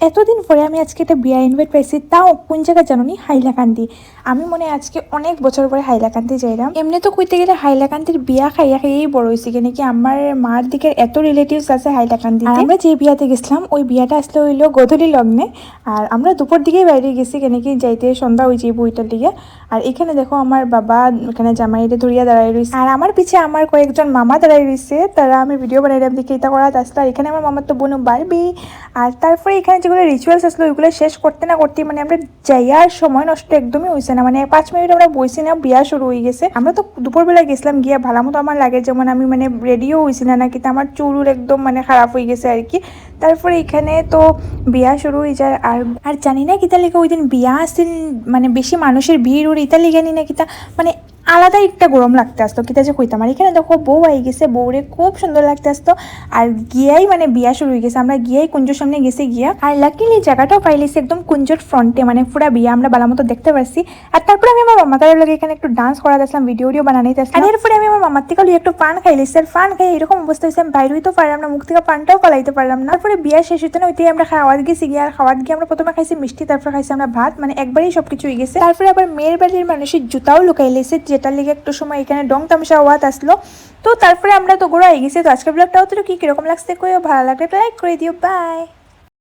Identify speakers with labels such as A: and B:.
A: এতদিন পরে আমি আজকে একটা বিয়া ইনভাইট পাইছি, তাও কোন জায়গা জানো নি? হাইলাকান্দি। আমি মনে হয় আজকে অনেক বছর পরে হাইলাকান্দি যাইলাম। এমনি তো কইতে গেলে হাইলাকান্দির বিয়া খাইয়া খাইয়েই বড় হয়েছি, কেন কি আমার মার দিকের এত রিলেটিভস আছে হাইলাকান্দি। আমরা যে বিয়াতে গেছিলাম ওই বিয়াটা আসলে হইলো গধূলি লগ্নে, আর আমরা দুপুর দিকেই বাইরে গেছি, কেন কি যাইতে সন্ধ্যা হয়ে যাইব ওইটার দিকে। আর এখানে দেখো আমার বাবা এখানে জামাইরে ধরিয়া দাঁড়াই রয়েছে, আর আমার পিছে আমার কয়েকজন মামা দাঁড়াই রয়েছে, তারা আমি ভিডিও বানাইলাম দেখে এটা করা আসলো। আর এখানে আমার মামার তো বোন বারবি। আর তারপরে এখানে যেগুলো রিচুয়ালস আসলো ওইগুলো শেষ করতে না করতে মানে আমরা যাইয়ার সময় নষ্ট একদমই হয়েছে না, মানে 5 মিনিট আমরা বইছি না বিয়া শুরু হয়ে গেছে। আমরা তো দুপুরবেলা গেছিলাম, গিয়া ভালো মতো আমার লাগে যেমন আমি মানে রেডিও হয়েছি না নাকি, আমার চুল একদম মানে খারাপ হয়ে গেছে আর কি। তারপরে এখানে তো বিয়া শুরু হয়ে যায়। আর জানি না কিতা লেগে ওই দিন বিয়া আসছিল, মানে বেশি মানুষের ভিড় ওর ইতা লেগে নি না কিতা, মানে আলাদা একটা গরম লাগতে আসতো কিতা যে কইতাম। আর এখানে দেখো বউ আই গেছে, বউরে খুব সুন্দর লাগতে আসতো। আর গিয়াই মানে বিয়া শুরু হয়ে গেছে, আমরা গিয়াই কুঞ্জর সামনে গেছি গিয়া। আর লাকিলি জায়গাটাও পাইলেছি একদম কুঞ্জর ফ্রন্টে, মানে পুরা বিয়া আমরা ভালো মতো দেখতে পারছি। আর তারপরে আমি আমার মামাতার লগে এখানে একটু ডান্স করা আসলাম, ভিডিও বানাইতে আসলাম। আর এরপরে আমি আমার মামার থেকে একটু পান খাইলেছি। আর পান খাই এরকম অবস্থা হয়েছে আমি বাইরে হইতে পারলাম না, মুখ থেকে পানটাও পালাইতে পারলাম না। তারপরে বিয়া শেষ হইতে না ওইটাই আমরা খাওয়াত গেছি গিয়া। আর খাওয়াত গিয়ে আমরা প্রথমে খাইছি মিষ্টি, তারপরে খাইছি আমরা ভাত, মানে একবারেই সবকিছু হয়ে গেছে। তারপরে আবার মেয়ের বাড়ির মানুষের জুতাও লুকাই লেছে, যেটার লিগে একটু সময় এখানে ডং তামসা ওয়াত আসলো। তো তারপরে আমরা তো গোড়া হয়ে গেছি। তো আজকের ব্লগটাও তো কি কিরকম লাগছে কইও, ভালো লাগলে লাইক করে দিও। বাই।